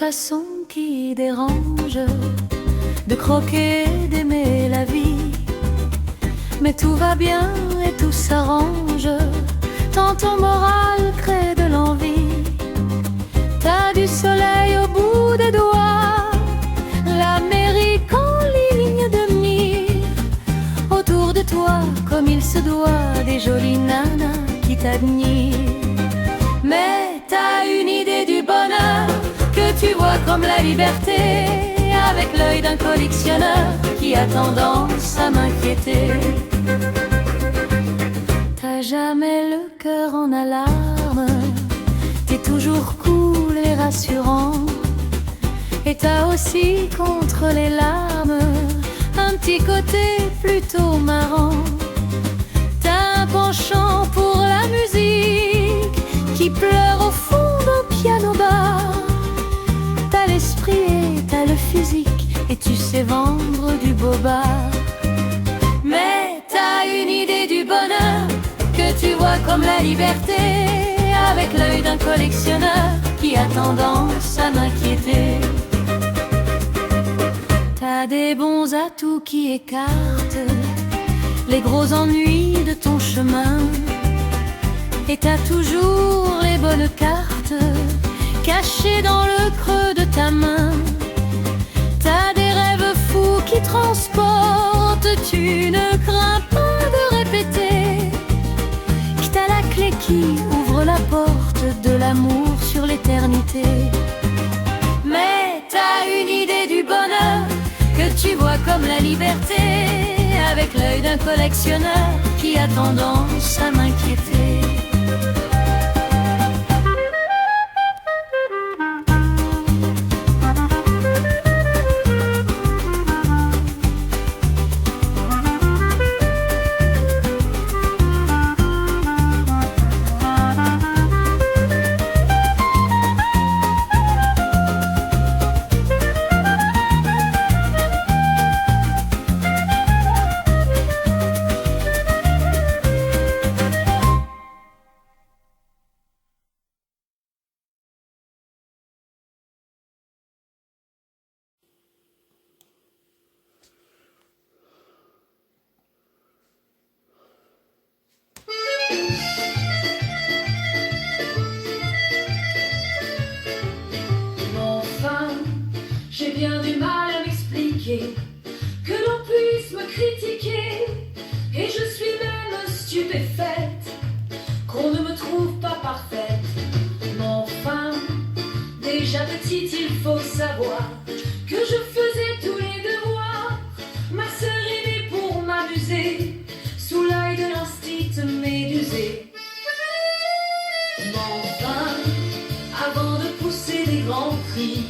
façon qui dérange de croquer, d'aimer la vie. Mais tout va bien et tout s'arrange tant ton moral crée de l'envie. T'as du soleil au bout des doigts, l'Amérique en ligne de mire. Autour de toi, comme il se doit, des jolies nanas qui t'admirent. Mais t'as une idée du bonheur que tu vois comme la liberté, avec l'œil d'un collectionneur qui a tendance à m'inquiéter. T'as jamais le cœur en alarme, t'es toujours cool et rassurant. Et t'as aussi contre les larmes un petit côté plutôt marrant. T'as un penchant pour la musique qui pleure au fond d'un piano-bar. T'as l'esprit et t'as le physique et tu sais vendre du bobard. Mais t'as une idée du bonheur que tu vois comme la liberté, avec l'œil d'un collectionneur qui a tendance à m'inquiéter. T'as des bons atouts qui écartent les gros ennuis de ton chemin. Et t'as toujours les bonnes cartes cachées dans le creux de ta main. T'as des rêves fous qui transportent, tu ne crains pas de répéter que t'as la clé qui ouvre la porte de l'amour sur l'éternité. Mais t'as une idée du bonheur que tu vois comme la liberté, avec l'œil d'un collectionneur qui a tendance à m'inquiéter. J'ai bien du mal à m'expliquer que l'on puisse me critiquer, et je suis même stupéfaite qu'on ne me trouve pas parfaite. Mais enfin, déjà petite, il faut savoir que je faisais tous les devoirs. Ma sœur est née pour m'amuser, sous l'œil de l'instit médusé. Mais enfin, avant de pousser des grands cris,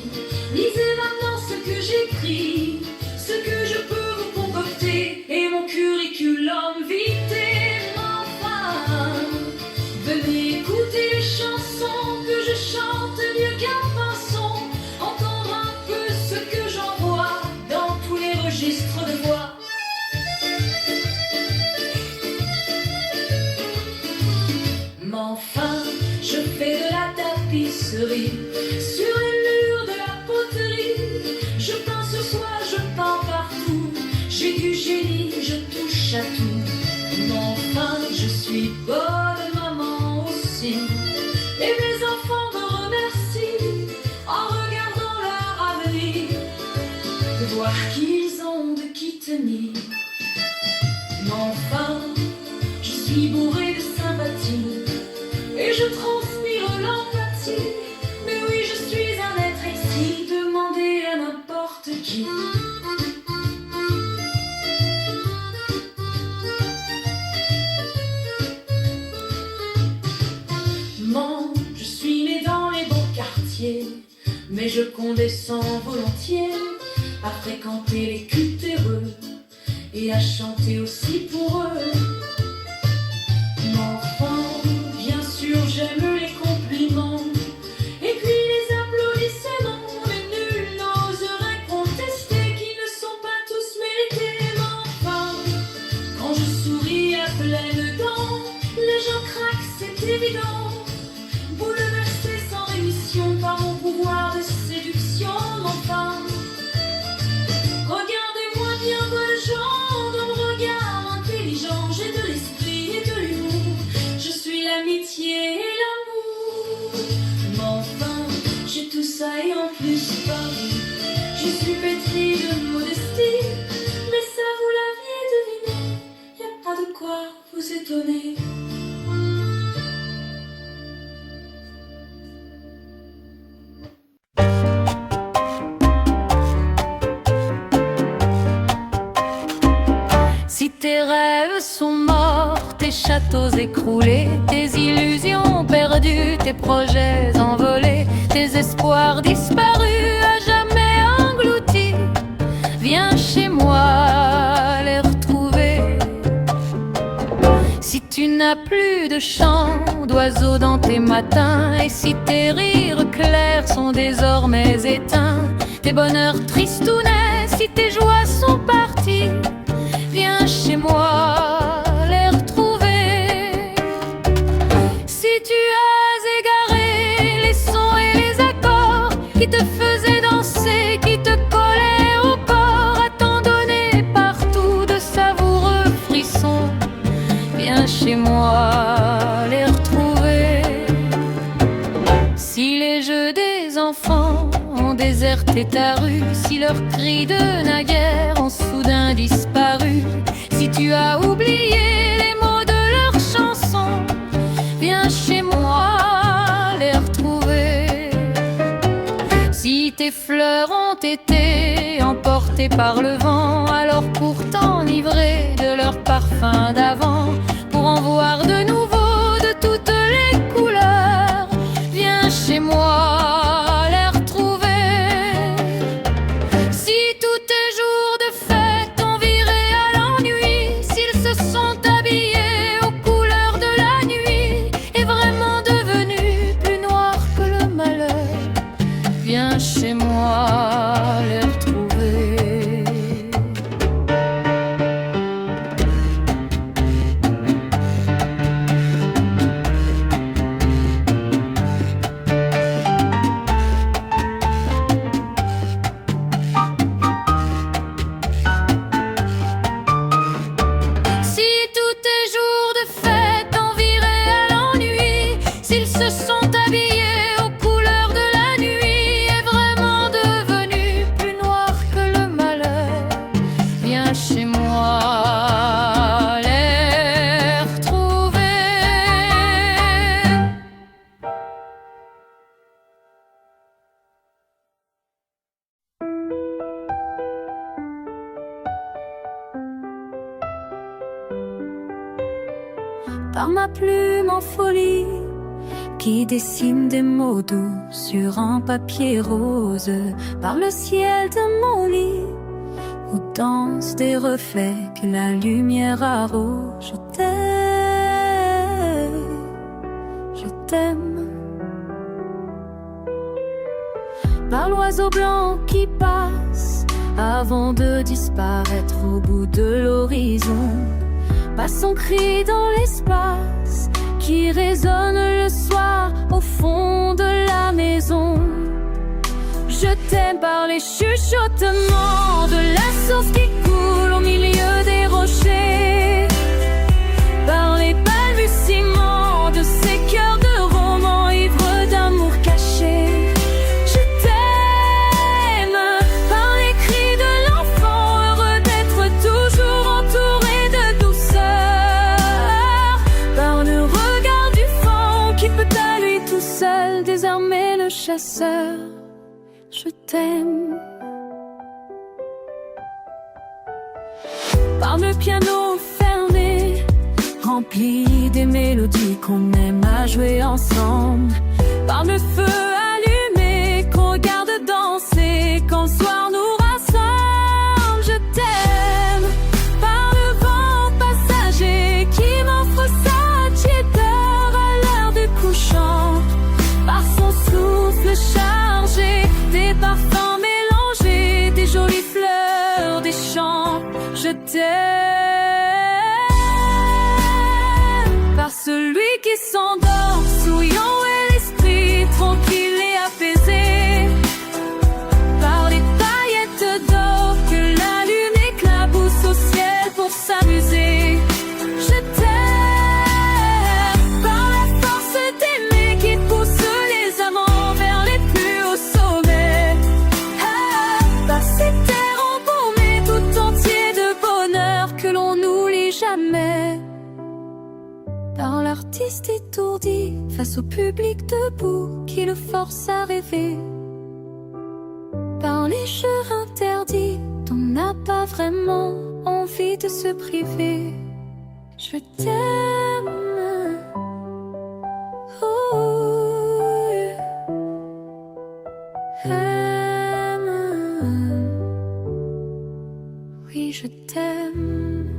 lisez maintenant ce que j'écris, ce que je peux vous concocter, et mon curriculum vitae. Enfin, venez écouter les chansons que je chante mieux qu'un pinson, entendre un peu ce que j'envoie dans tous les registres de voix. Mais enfin, je fais de la tapisserie sur les murs de la poterie. Je peins sur soi, je peins partout. J'ai du génie, je touche à tout. Mais enfin, je suis bonne maman aussi, et mes enfants me remercient en regardant leur avenir, de voir qu'ils ont de qui tenir. Mais enfin, je suis bourrée de sympathie et je transpire l'empathie. Mais oui, je suis un être exquis, demandez à n'importe qui. Moi, je suis née dans les bons quartiers, mais je condescends volontiers à fréquenter les cultéreux et à chanter aussi pour eux. Mais enfin, bien sûr, j'aime les compliments et puis les applaudissements, mais nul n'oserait contester qu'ils ne sont pas tous mérités. Mais enfin, quand je souris à pleines dents, les gens craquent, c'est évident, bouleversés sans rémission par mon pouvoir de séduction. Mais enfin, j'ai tout ça et en plus Paris. Je suis pétrie de modestie, mais ça vous l'aviez deviné. Y a pas de quoi vous étonner. Si tes rêves sont morts, tes châteaux écroulés, tes illusions perdues, tes projets envolés, tes espoirs disparus, à jamais engloutis, viens chez moi les retrouver. Si tu n'as plus de chant d'oiseaux dans tes matins, et si tes rires clairs sont désormais éteints, tes bonheurs tristounets, si tes joies sont parties, viens chez moi les retrouver. Si tu as égaré les sons et les accords qui te faisaient danser, qui te collaient au corps, à t'en donner partout de savoureux frissons, viens chez moi les retrouver. Si les jeux des enfants ont déserté ta rue, si leurs cris de naguère ont soudain disparu, si tu as oublié les mots de leurs chansons, viens chez moi les retrouver. Si tes fleurs ont été emportées par le vent, alors pour t'enivrer de leur parfum d'avant, pour en voir de nouveau de toutes les couleurs, viens chez moi les retrouver. Si tous tes jours de fête ont viré à l'ennui, s'ils se sont habillés aux couleurs de la nuit et vraiment devenus plus noirs que le malheur, viens chez moi les retrouver. Si tous tes jours de fête ont viré à l'ennui, s'ils se sont habillés aux couleurs de la nuit et vraiment devenus plus noirs que le malheur, viens chez moi les retrouver. Par ma plume en folie, qui dessine des mots doux sur un papier rose, par le ciel de mon lit, où dansent des reflets que la lumière arrose. Je t'aime, je t'aime. Par l'oiseau blanc qui passe avant de disparaître au bout de l'horizon, par son cri dans l'espace qui résonne le soir au fond de la maison. Je t'aime par les chuchotements de la source qui coule au milieu des rochers, par les balbutiements de ces cœurs de romans ivres d'amour caché. Je t'aime par les cris de l'enfant heureux d'être toujours entouré de douceur, par le regard du vent qui peut à lui tout seul désarmer le chasseur. Je t'aime par le piano fermé, rempli des mélodies qu'on aime à jouer ensemble, par le feu allumé qu'on regarde danser quand le soir nous rassemble. Je t'aime par le vent passager qui m'offre sa tiédeur à l'heure du couchant, par son souffle chargé des parfums mélangés, des jolies fleurs, des chants. Je t'aime par celui qui s'endort, souriant et l'esprit tranquille et apaisé, par les paillettes d'or que la lune éclabousse au ciel pour s'amuser. Je t'aime par la force d'aimer qui pousse face au public debout qui le force à rêver. Par les jeux interdits, on n'a pas vraiment envie de se priver. Je t'aime, oh, aime. Oui, je t'aime.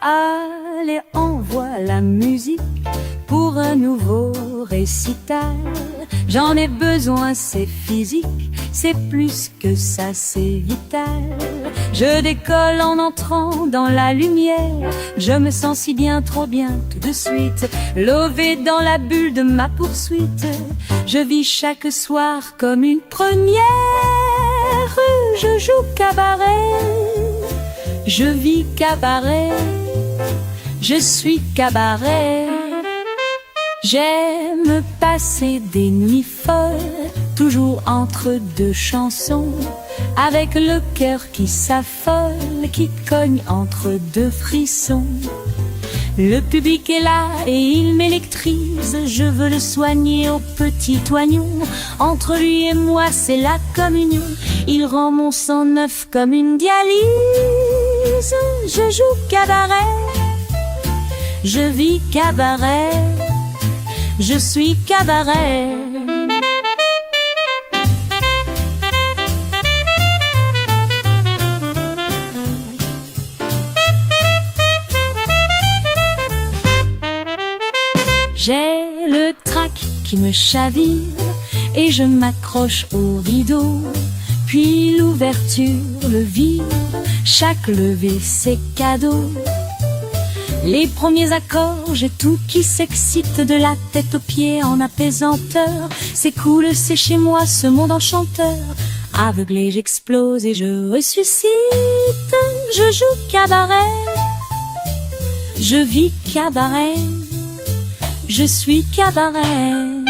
Allez, envoie la musique pour un nouveau récital. J'en ai besoin, c'est physique, c'est plus que ça, c'est vital. Je décolle en entrant dans la lumière, je me sens si bien, trop bien tout de suite. Lové dans la bulle de ma poursuite, je vis chaque soir comme une première. Je joue cabaret, je vis cabaret, je suis cabaret. J'aime passer des nuits folles, toujours entre deux chansons, avec le cœur qui s'affole, qui cogne entre deux frissons. Le public est là et il m'électrise, je veux le soigner au petit oignon. Entre lui et moi c'est la communion, il rend mon sang neuf comme une dialyse. Je joue cabaret, je vis cabaret, je suis cabaret. J'ai le trac qui me chavire et je m'accroche au rideau. Puis l'ouverture, le vide, chaque levée c'est cadeau. Les premiers accords, j'ai tout qui s'excite, de la tête aux pieds en apaisanteur. C'est cool, c'est chez moi ce monde enchanteur. Aveuglé, j'explose et je ressuscite. Je joue cabaret, je vis cabaret, je suis cabaret.